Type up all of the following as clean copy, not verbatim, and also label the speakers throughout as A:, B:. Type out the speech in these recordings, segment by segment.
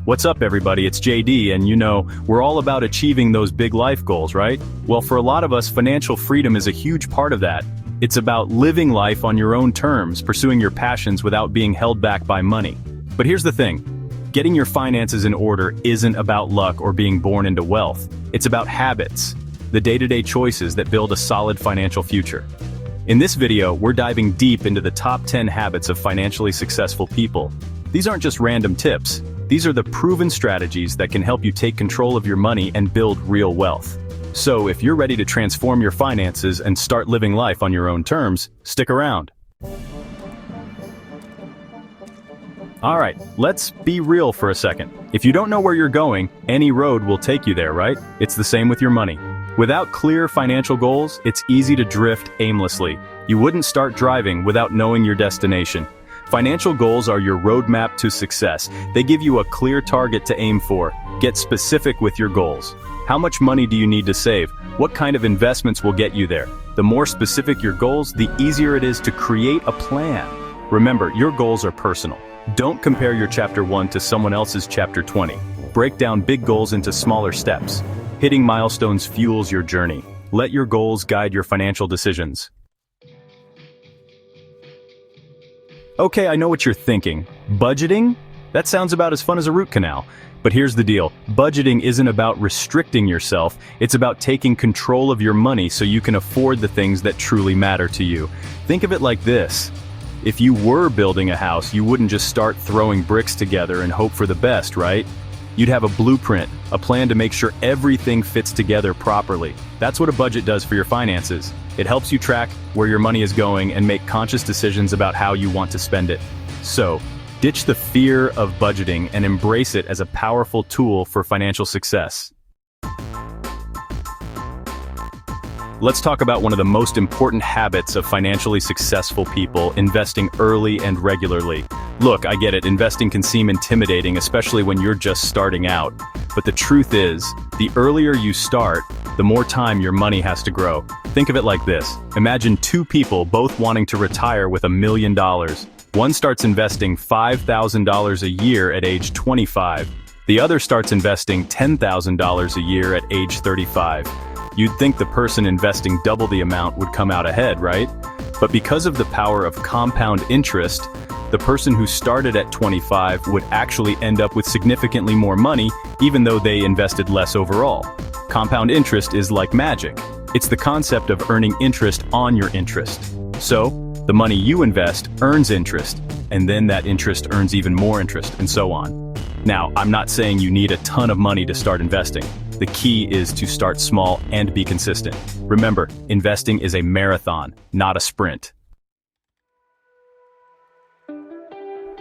A: What's up, everybody? It's JD, and we're all about achieving those big life goals, right? Well, for a lot of us, financial freedom is a huge part of that. It's about living life on your own terms, pursuing your passions without being held back by money. But here's the thing. Getting your finances in order isn't about luck or being born into wealth. It's about habits, the day-to-day choices that build a solid financial future. In this video, we're diving deep into the top 10 habits of financially successful people. These aren't just random tips. These are the proven strategies that can help you take control of your money and build real wealth. So if you're ready to transform your finances and start living life on your own terms, stick around. Alright, let's be real for a second. If you don't know where you're going, any road will take you there, right? It's the same with your money. Without clear financial goals, it's easy to drift aimlessly. You wouldn't start driving without knowing your destination. Financial goals are your roadmap to success. They give you a clear target to aim for. Get specific with your goals. How much money do you need to save? What kind of investments will get you there? The more specific your goals, the easier it is to create a plan. Remember, your goals are personal. Don't compare your chapter 1 to someone else's chapter 20. Break down big goals into smaller steps. Hitting milestones fuels your journey. Let your goals guide your financial decisions. Okay, I know what you're thinking. Budgeting? That sounds about as fun as a root canal. But here's the deal. Budgeting isn't about restricting yourself. It's about taking control of your money so you can afford the things that truly matter to you. Think of it like this. If you were building a house, you wouldn't just start throwing bricks together and hope for the best, right? You'd have a blueprint, a plan to make sure everything fits together properly. That's what a budget does for your finances. It helps you track where your money is going and make conscious decisions about how you want to spend it. So, ditch the fear of budgeting and embrace it as a powerful tool for financial success. Let's talk about one of the most important habits of financially successful people: investing early and regularly. Look, I get it, investing can seem intimidating, especially when you're just starting out. But the truth is, the earlier you start, the more time your money has to grow. Think of it like this. Imagine two people both wanting to retire with $1 million. One starts investing $5,000 a year at age 25. The other starts investing $10,000 a year at age 35. You'd think the person investing double the amount would come out ahead, right? But because of the power of compound interest, the person who started at 25 would actually end up with significantly more money, even though they invested less overall. Compound interest is like magic. It's the concept of earning interest on your interest. So, the money you invest earns interest, and then that interest earns even more interest, and so on. Now, I'm not saying you need a ton of money to start investing. The key is to start small and be consistent. Remember, investing is a marathon, not a sprint.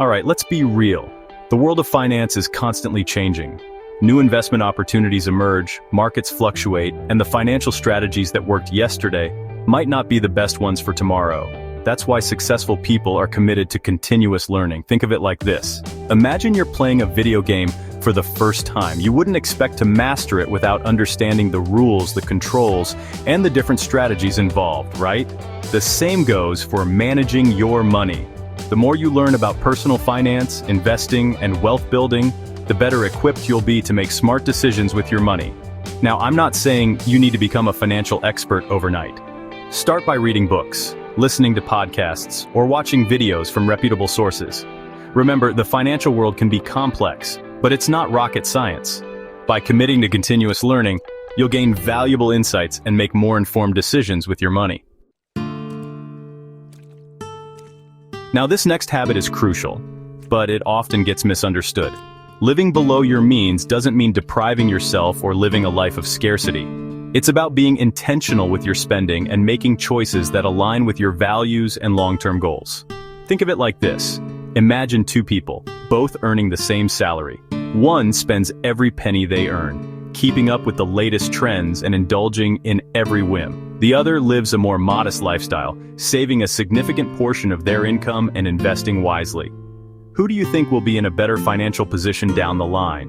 A: Alright, let's be real. The world of finance is constantly changing. New investment opportunities emerge, markets fluctuate, and the financial strategies that worked yesterday might not be the best ones for tomorrow. That's why successful people are committed to continuous learning. Think of it like this. Imagine you're playing a video game for the first time. You wouldn't expect to master it without understanding the rules, the controls, and the different strategies involved, right? The same goes for managing your money. The more you learn about personal finance, investing, and wealth building, the better equipped you'll be to make smart decisions with your money. Now, I'm not saying you need to become a financial expert overnight. Start by reading books, listening to podcasts, or watching videos from reputable sources. Remember, the financial world can be complex, but it's not rocket science. By committing to continuous learning, you'll gain valuable insights and make more informed decisions with your money. Now, this next habit is crucial, but it often gets misunderstood. Living below your means doesn't mean depriving yourself or living a life of scarcity. It's about being intentional with your spending and making choices that align with your values and long-term goals. Think of it like this. Imagine two people, both earning the same salary. One spends every penny they earn, keeping up with the latest trends and indulging in every whim. The other lives a more modest lifestyle, saving a significant portion of their income and investing wisely. Who do you think will be in a better financial position down the line?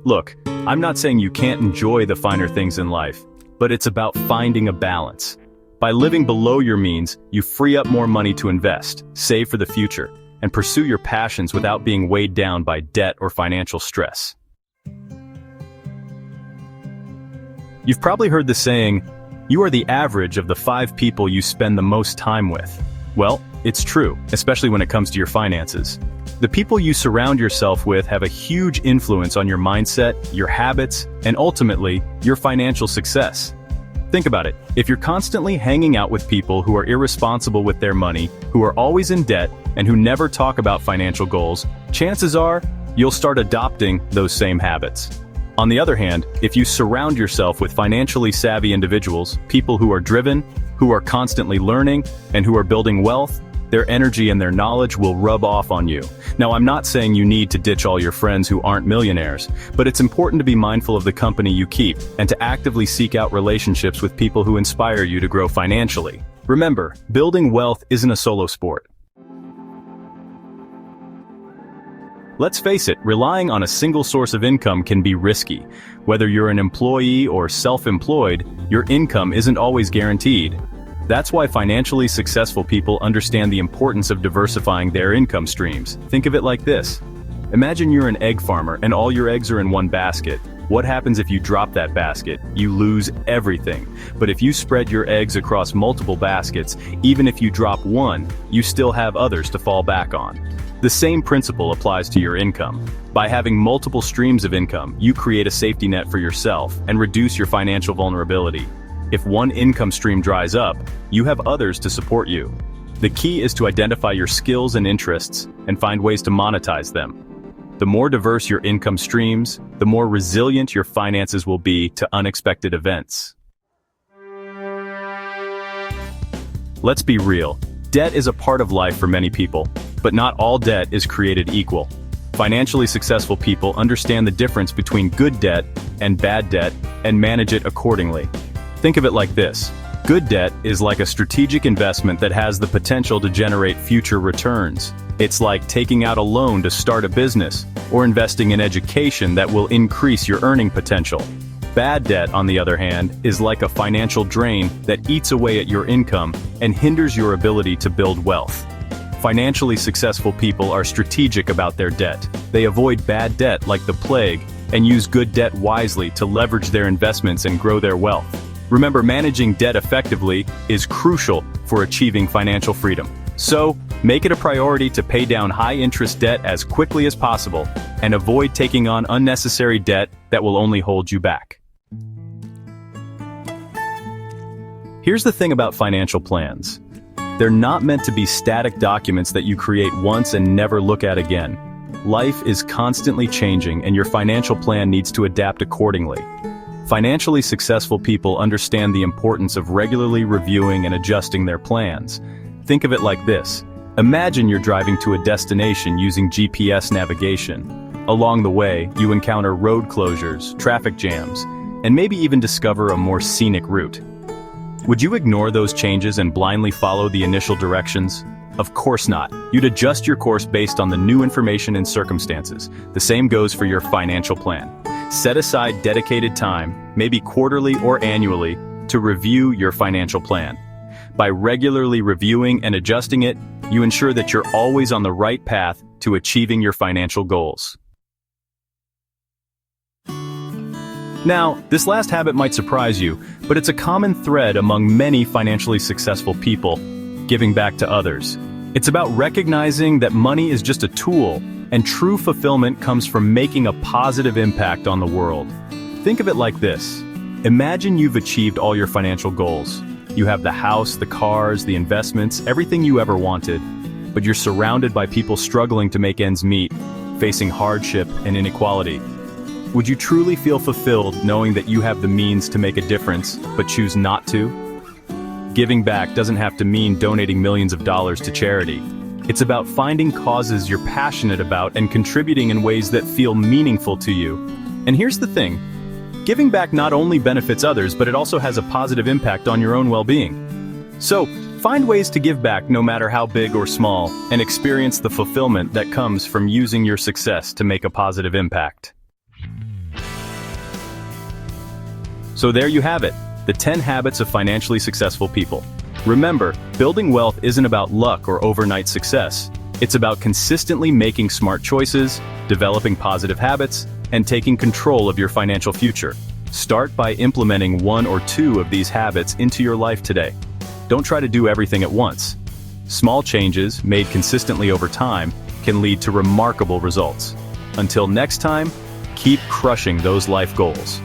A: Look, I'm not saying you can't enjoy the finer things in life, but it's about finding a balance. By living below your means, you free up more money to invest, save for the future, and pursue your passions without being weighed down by debt or financial stress. You've probably heard the saying, "You are the average of the 5 people you spend the most time with." Well, it's true, especially when it comes to your finances. The people you surround yourself with have a huge influence on your mindset, your habits, and ultimately, your financial success. Think about it. If you're constantly hanging out with people who are irresponsible with their money, who are always in debt, and who never talk about financial goals, chances are you'll start adopting those same habits. On the other hand, if you surround yourself with financially savvy individuals, people who are driven, who are constantly learning, and who are building wealth, their energy and their knowledge will rub off on you. Now, I'm not saying you need to ditch all your friends who aren't millionaires, but it's important to be mindful of the company you keep and to actively seek out relationships with people who inspire you to grow financially. Remember, building wealth isn't a solo sport. Let's face it, relying on a single source of income can be risky. Whether you're an employee or self-employed, your income isn't always guaranteed. That's why financially successful people understand the importance of diversifying their income streams. Think of it like this. Imagine you're an egg farmer and all your eggs are in one basket. What happens if you drop that basket? You lose everything. But if you spread your eggs across multiple baskets, even if you drop one, you still have others to fall back on. The same principle applies to your income. By having multiple streams of income, you create a safety net for yourself and reduce your financial vulnerability. If one income stream dries up, you have others to support you. The key is to identify your skills and interests and find ways to monetize them. The more diverse your income streams, the more resilient your finances will be to unexpected events. Let's be real. Debt is a part of life for many people, but not all debt is created equal. Financially successful people understand the difference between good debt and bad debt and manage it accordingly. Think of it like this. Good debt is like a strategic investment that has the potential to generate future returns. It's like taking out a loan to start a business, or investing in education that will increase your earning potential. Bad debt, on the other hand, is like a financial drain that eats away at your income and hinders your ability to build wealth. Financially successful people are strategic about their debt. They avoid bad debt like the plague and use good debt wisely to leverage their investments and grow their wealth. Remember, managing debt effectively is crucial for achieving financial freedom. So, make it a priority to pay down high-interest debt as quickly as possible and avoid taking on unnecessary debt that will only hold you back. Here's the thing about financial plans. They're not meant to be static documents that you create once and never look at again. Life is constantly changing and your financial plan needs to adapt accordingly. Financially successful people understand the importance of regularly reviewing and adjusting their plans. Think of it like this. Imagine you're driving to a destination using GPS navigation. Along the way, you encounter road closures, traffic jams, and maybe even discover a more scenic route. Would you ignore those changes and blindly follow the initial directions? Of course not. You'd adjust your course based on the new information and circumstances. The same goes for your financial plan. Set aside dedicated time, maybe quarterly or annually, to review your financial plan. By regularly reviewing and adjusting it, you ensure that you're always on the right path to achieving your financial goals. Now, this last habit might surprise you, but it's a common thread among many financially successful people: giving back to others. It's about recognizing that money is just a tool, and true fulfillment comes from making a positive impact on the world. Think of it like this. Imagine you've achieved all your financial goals. You have the house, the cars, the investments, everything you ever wanted, but you're surrounded by people struggling to make ends meet, facing hardship and inequality. Would you truly feel fulfilled knowing that you have the means to make a difference, but choose not to? Giving back doesn't have to mean donating millions of dollars to charity. It's about finding causes you're passionate about and contributing in ways that feel meaningful to you. And here's the thing. Giving back not only benefits others, but it also has a positive impact on your own well-being. So, find ways to give back no matter how big or small, and experience the fulfillment that comes from using your success to make a positive impact. So there you have it, the 10 habits of financially successful people. Remember, building wealth isn't about luck or overnight success. It's about consistently making smart choices, developing positive habits, and taking control of your financial future. Start by implementing one or two of these habits into your life today. Don't try to do everything at once. Small changes, made consistently over time, can lead to remarkable results. Until next time, keep crushing those life goals.